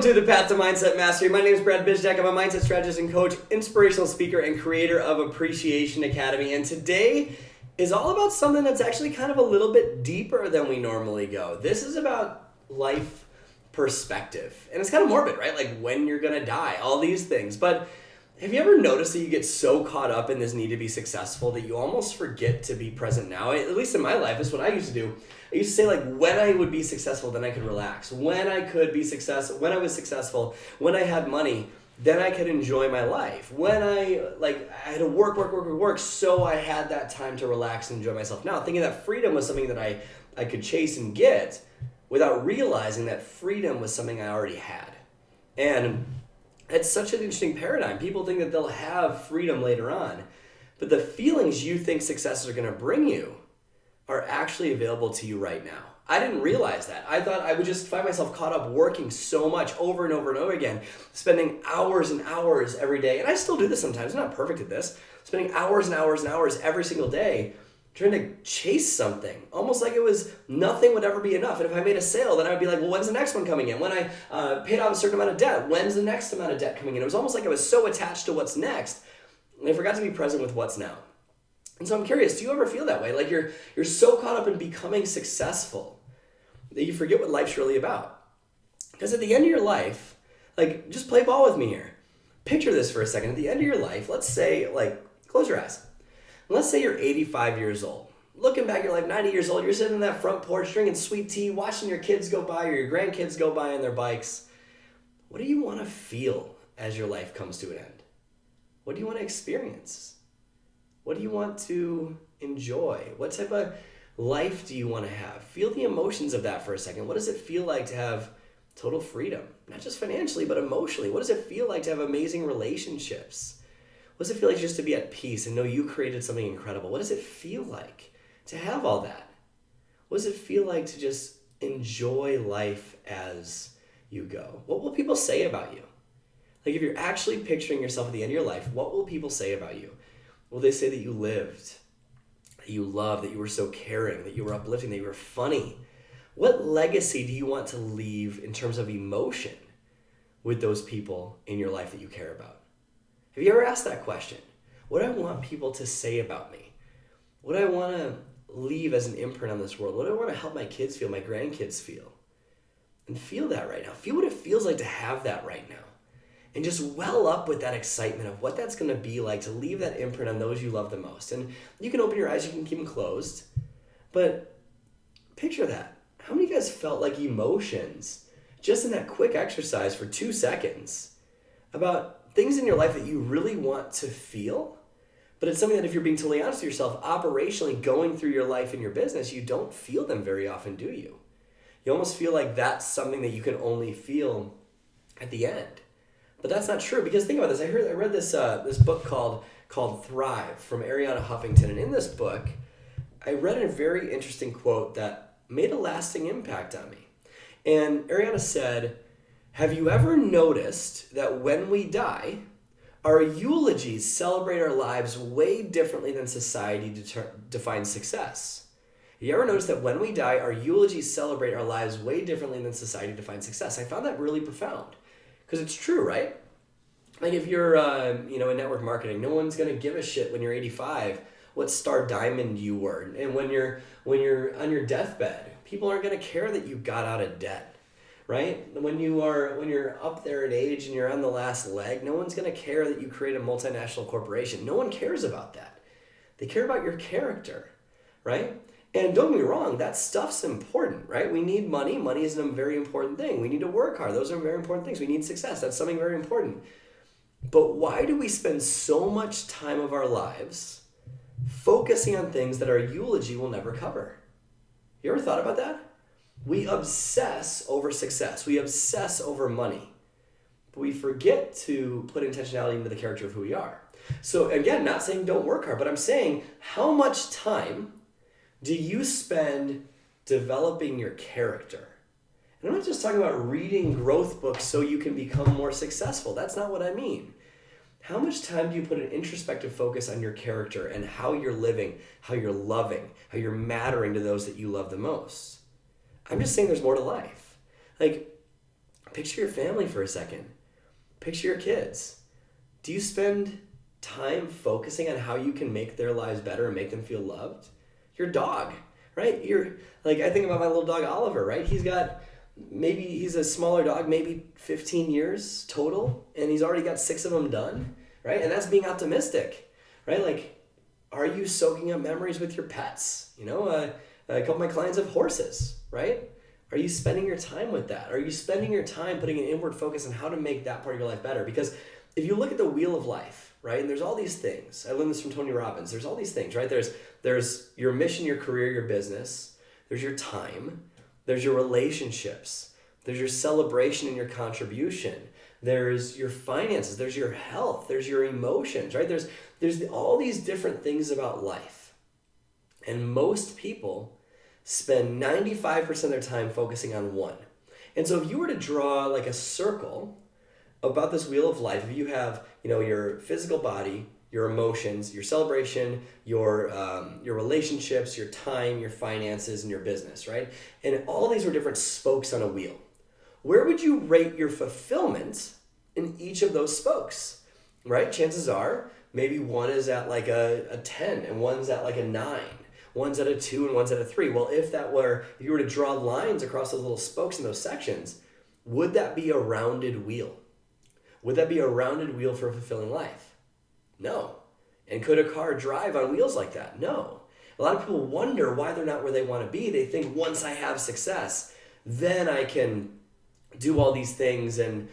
to the Path to Mindset Mastery. My name is Brad Bizjack. I'm a mindset strategist and coach, inspirational speaker, and creator of Appreciation Academy. And today is all about something that's actually kind of a little bit deeper than we normally go. This is about life perspective. And it's kind of morbid, right? Like when you're going to die, all these things. But have you ever noticed that you get so caught up in this need to be successful that you almost forget to be present now? At least in my life, this is what I used to do. I used to say, like, when I would be successful, then I could relax. When I could be successful, when I was successful, when I had money, then I could enjoy my life. When I had to work, so I had that time to relax and enjoy myself. Now, thinking that freedom was something that I could chase and get without realizing that freedom was something I already had. And it's such an interesting paradigm. People think that they'll have freedom later on, but the feelings you think success are going to bring you are actually available to you right now. I didn't realize that. I thought I would just find myself caught up working so much over and over and over again, spending hours and hours every day. And I still do this sometimes. I'm not perfect at this. Spending hours and hours and hours every single day trying to chase something, almost like it was nothing would ever be enough. And if I made a sale, then I would be like, well, when's the next one coming in? When I paid off a certain amount of debt, when's the next amount of debt coming in? It was almost like I was so attached to what's next, and I forgot to be present with what's now. And so I'm curious, do you ever feel that way? Like you're so caught up in becoming successful that you forget what life's really about. Because at the end of your life, like, just play ball with me here. Picture this for a second. At the end of your life, let's say, like, close your eyes. Let's say you're 85 years old. Looking back at your life, 90 years old, you're sitting on that front porch drinking sweet tea, watching your kids go by or your grandkids go by on their bikes. What do you want to feel as your life comes to an end? What do you want to experience? What do you want to enjoy? What type of life do you want to have? Feel the emotions of that for a second. What does it feel like to have total freedom? Not just financially, but emotionally. What does it feel like to have amazing relationships? What does it feel like just to be at peace and know you created something incredible? What does it feel like to have all that? What does it feel like to just enjoy life as you go? What will people say about you? Like, if you're actually picturing yourself at the end of your life, what will people say about you? Will they say that you lived, that you loved, that you were so caring, that you were uplifting, that you were funny? What legacy do you want to leave in terms of emotion with those people in your life that you care about? Have you ever asked that question? What do I want people to say about me? What do I want to leave as an imprint on this world? What do I want to help my kids feel, my grandkids feel? And feel that right now. Feel what it feels like to have that right now. And just well up with that excitement of what that's going to be like to leave that imprint on those you love the most. And you can open your eyes, you can keep them closed. But picture that. How many of you guys felt like emotions just in that quick exercise for 2 seconds about things in your life that you really want to feel, but it's something that, if you're being totally honest with yourself, operationally going through your life and your business, you don't feel them very often, do you? You almost feel like that's something that you can only feel at the end. But that's not true, because think about this. I read this book called Thrive from Arianna Huffington, and in this book, I read a very interesting quote that made a lasting impact on me. And Arianna said, have you ever noticed that when we die, our eulogies celebrate our lives way differently than society defines success? Have you ever noticed that when we die, our eulogies celebrate our lives way differently than society defines success? I found that really profound, because it's true, right? Like, if you're in network marketing, no one's going to give a shit when you're 85 what star diamond you were. And when you're on your deathbed, people aren't going to care that you got out of debt. Right? When you're up there in age and you're on the last leg, no one's going to care that you create a multinational corporation. No one cares about that. They care about your character, right? And don't get me wrong, that stuff's important, right? We need money. Money is a very important thing. We need to work hard. Those are very important things. We need success. That's something very important. But why do we spend so much time of our lives focusing on things that our eulogy will never cover? You ever thought about that? We obsess over success. We obsess over money. But we forget to put intentionality into the character of who we are. So again, not saying don't work hard, but I'm saying, how much time do you spend developing your character? And I'm not just talking about reading growth books so you can become more successful. That's not what I mean. How much time do you put an introspective focus on your character and how you're living, how you're loving, how you're mattering to those that you love the most? I'm just saying there's more to life. Like, Picture your family for a second. Picture your kids. Do you spend time focusing on how you can make their lives better and make them feel loved? Your dog, right? I think about my little dog Oliver, right? He's a smaller dog, maybe 15 years total, and he's already got 6 of them done, right? And that's being optimistic, right? Like, are you soaking up memories with your pets? A couple of my clients have horses, right? Are you spending your time with that? Are you spending your time putting an inward focus on how to make that part of your life better? Because if you look at the wheel of life, right, and there's all these things. I learned this from Tony Robbins. There's all these things, right? There's your mission, your career, your business. There's your time. There's your relationships. There's your celebration and your contribution. There's your finances. There's your health. There's your emotions, right? There's all these different things about life. And most people spend 95% of their time focusing on one. And so if you were to draw like a circle about this wheel of life, if you have, your physical body, your emotions, your celebration, your relationships, your time, your finances, and your business, right? And all these are different spokes on a wheel. Where would you rate your fulfillment in each of those spokes, right? Chances are maybe one is at like a 10 and one's at like a 9. One's at a 2 and one's at a 3. Well, if you were to draw lines across those little spokes in those sections, would that be a rounded wheel? Would that be a rounded wheel for a fulfilling life? No. And could a car drive on wheels like that? No. A lot of people wonder why they're not where they want to be. They think once I have success, then I can do all these things and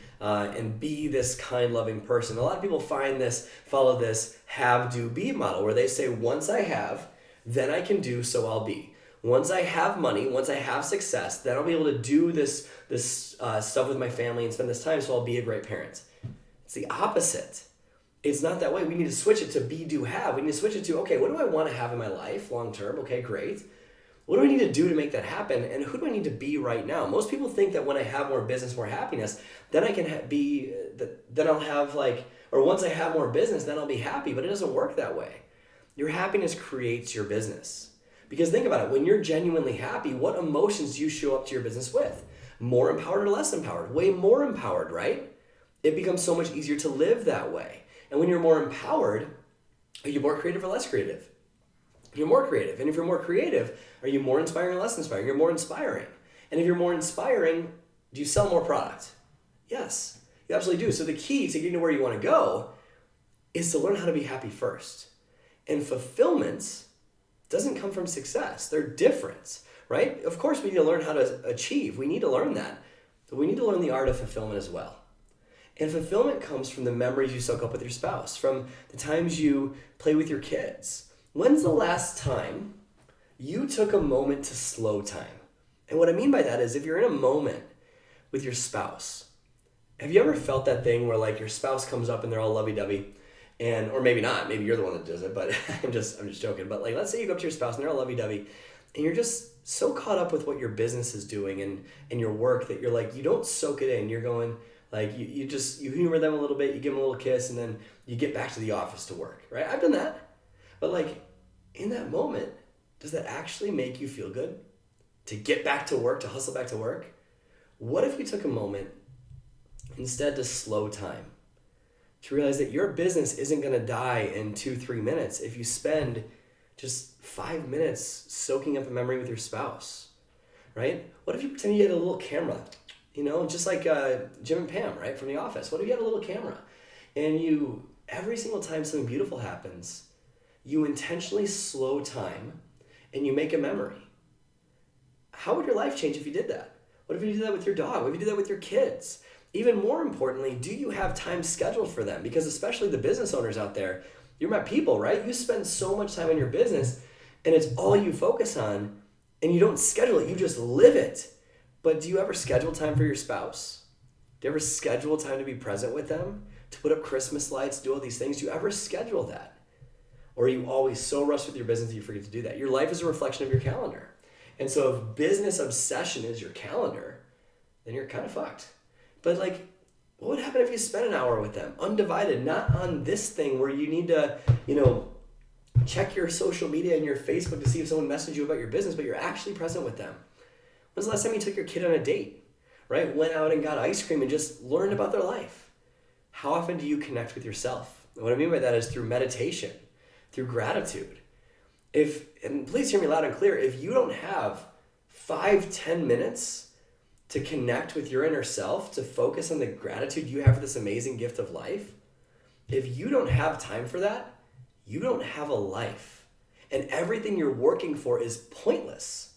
be this kind, loving person. A lot of people follow this have, do, be model where they say once I have, then I can do, so I'll be. Once I have money, once I have success, then I'll be able to do this stuff with my family and spend this time, so I'll be a great parent. It's the opposite. It's not that way. We need to switch it to be, do, have. We need to switch it to, okay, what do I want to have in my life long term? Okay, great. What do I need to do to make that happen? And who do I need to be right now? Most people think that when I have more business, more happiness, then I can then I'll have or once I have more business, then I'll be happy. But it doesn't work that way. Your happiness creates your business. Because think about it, when you're genuinely happy, what emotions do you show up to your business with? More empowered or less empowered? Way more empowered, right? It becomes so much easier to live that way. And when you're more empowered, are you more creative or less creative? You're more creative. And if you're more creative, are you more inspiring or less inspiring? You're more inspiring. And if you're more inspiring, do you sell more product? Yes, you absolutely do. So the key to getting to where you want to go is to learn how to be happy first. And fulfillment doesn't come from success. They're different, right? Of course, we need to learn how to achieve. We need to learn that. But we need to learn the art of fulfillment as well. And fulfillment comes from the memories you soak up with your spouse, from the times you play with your kids. When's the last time you took a moment to slow time? And what I mean by that is if you're in a moment with your spouse, have you ever felt that thing where your spouse comes up and they're all lovey-dovey? Or maybe not, maybe you're the one that does it, but I'm just joking. But let's say you go up to your spouse and they're all lovey-dovey and you're just so caught up with what your business is doing and your work that you're you don't soak it in. You're going you humor them a little bit, you give them a little kiss, and then you get back to the office to work, right? I've done that. But in that moment, does that actually make you feel good? To get back to work, to hustle back to work? What if you took a moment instead to slow time? To realize that your business isn't going to die in 2-3 minutes if you spend just 5 minutes soaking up a memory with your spouse, right? What if you pretend you had a little camera, just like Jim and Pam, right, from The Office? What if you had a little camera and you, every single time something beautiful happens, you intentionally slow time and you make a memory? How would your life change if you did that? What if you did that with your dog? What if you did that with your kids? Even more importantly, do you have time scheduled for them? Because especially the business owners out there, you're my people, right? You spend so much time in your business and it's all you focus on and you don't schedule it, you just live it. But do you ever schedule time for your spouse? Do you ever schedule time to be present with them? To put up Christmas lights, do all these things? Do you ever schedule that? Or are you always so rushed with your business that you forget to do that? Your life is a reflection of your calendar. And so if business obsession is your calendar, then you're kind of fucked. But what would happen if you spent an hour with them, undivided, not on this thing where you need to, check your social media and your Facebook to see if someone messaged you about your business, but you're actually present with them? When's the last time you took your kid on a date? right? Went out and got ice cream and just learned about their life. How often do you connect with yourself? And what I mean by that is through meditation, through gratitude. And please hear me loud and clear, if you don't have 5-10 minutes to connect with your inner self, to focus on the gratitude you have for this amazing gift of life, if you don't have time for that, you don't have a life. And everything you're working for is pointless.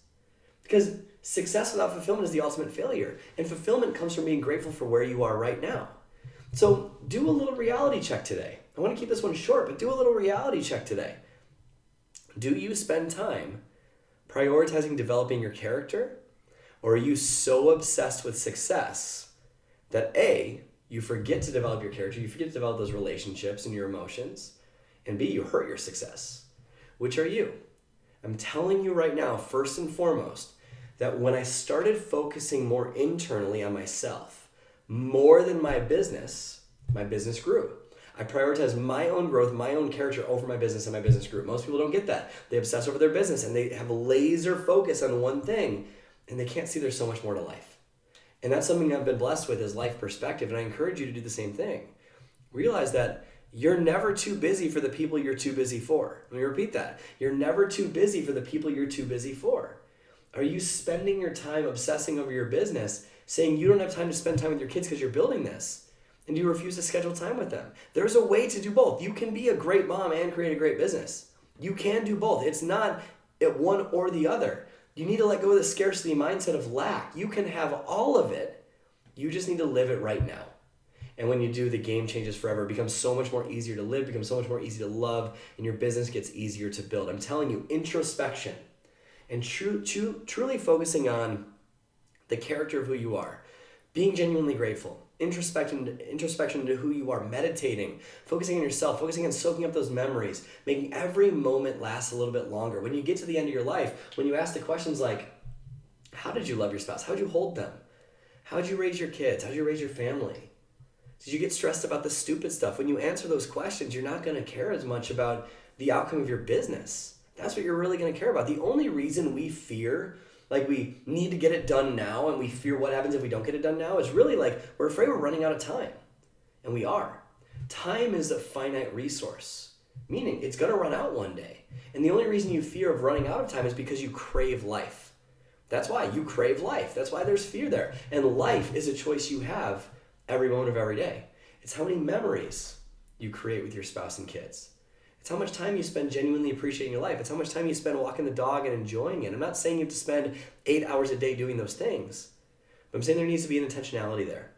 Because success without fulfillment is the ultimate failure. And fulfillment comes from being grateful for where you are right now. So do a little reality check today. I want to keep this one short, but do a little reality check today. Do you spend time prioritizing developing your character? Or are you so obsessed with success that A, you forget to develop your character, you forget to develop those relationships and your emotions, and B, you hurt your success? Which are you? I'm telling you right now, first and foremost, that when I started focusing more internally on myself, more than my business grew. I prioritize my own growth, my own character over my business, and my business grew. Most people don't get that. They obsess over their business and they have a laser focus on one thing and they can't see there's so much more to life. And that's something I've been blessed with is life perspective, and I encourage you to do the same thing. Realize that you're never too busy for the people you're too busy for. Let me repeat that. You're never too busy for the people you're too busy for. Are you spending your time obsessing over your business, saying you don't have time to spend time with your kids because you're building this? And do you refuse to schedule time with them? There's a way to do both. You can be a great mom and create a great business. You can do both. It's not one or the other. You need to let go of the scarcity mindset of lack. You can have all of it. You just need to live it right now. And when you do, the game changes forever. It becomes so much more easier to live, becomes so much more easy to love, and your business gets easier to build. I'm telling you, introspection and truly focusing on the character of who you are, being genuinely grateful, introspection into who you are, meditating, focusing on yourself, focusing on soaking up those memories, making every moment last a little bit longer. When you get to the end of your life, when you ask the questions like, how did you love your spouse? How did you hold them? How did you raise your kids? How did you raise your family? Did you get stressed about the stupid stuff? When you answer those questions, you're not going to care as much about the outcome of your business. That's what you're really going to care about. The only reason we fear, like we need to get it done now and we fear what happens if we don't get it done now, is really like we're afraid we're running out of time. And we are. Time is a finite resource, meaning it's going to run out one day. And the only reason you fear of running out of time is because you crave life. That's why you crave life. That's why there's fear there. And life is a choice you have every moment of every day. It's how many memories you create with your spouse and kids. It's how much time you spend genuinely appreciating your life. It's how much time you spend walking the dog and enjoying it. I'm not saying you have to spend 8 hours a day doing those things, but I'm saying there needs to be an intentionality there.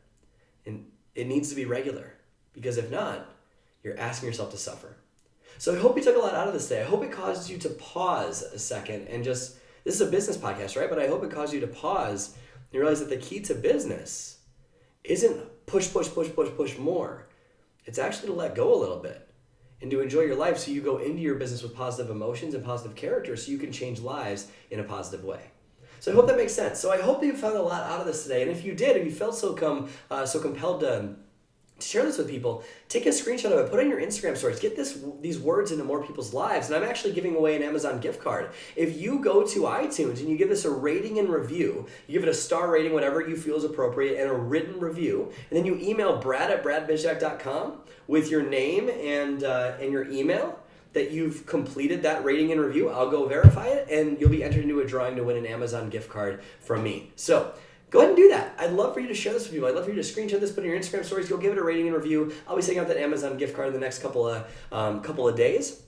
And it needs to be regular, because if not, you're asking yourself to suffer. So I hope you took a lot out of this day. I hope it caused you to pause a second and just, this is a business podcast, right? But I hope it caused you to pause and realize that the key to business isn't push more. It's actually to let go a little bit and to enjoy your life so you go into your business with positive emotions and positive character so you can change lives in a positive way. So I hope that makes sense. So I hope that you found a lot out of this today. And if you did, if you felt so compelled to share this with people, take a screenshot of it, put it on your Instagram stories, get these words into more people's lives. And I'm actually giving away an Amazon gift card. If you go to iTunes and you give this a rating and review, you give it a star rating, whatever you feel is appropriate, and a written review, and then you email brad@bradbizjak.com with your name and your email that you've completed that rating and review, I'll go verify it, and you'll be entered into a drawing to win an Amazon gift card from me. So go ahead and do that. I'd love for you to share this with people. I'd love for you to screenshot this, put it in your Instagram stories, go give it a rating and review. I'll be sending out that Amazon gift card in the next couple of days.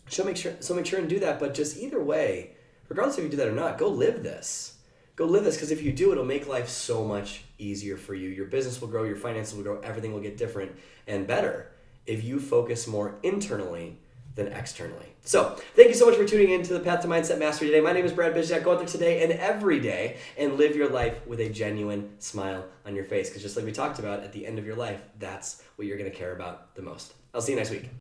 So make sure and do that. But just either way, regardless if you do that or not, go live this. Go live this, because if you do, it'll make life so much easier for you. Your business will grow, your finances will grow, everything will get different and better if you focus more internally than externally. So thank you so much for tuning in to the Path to Mindset Mastery today. My name is Brad Bizjak. Go out there today and every day and live your life with a genuine smile on your face. Because just like we talked about, at the end of your life, that's what you're going to care about the most. I'll see you next week.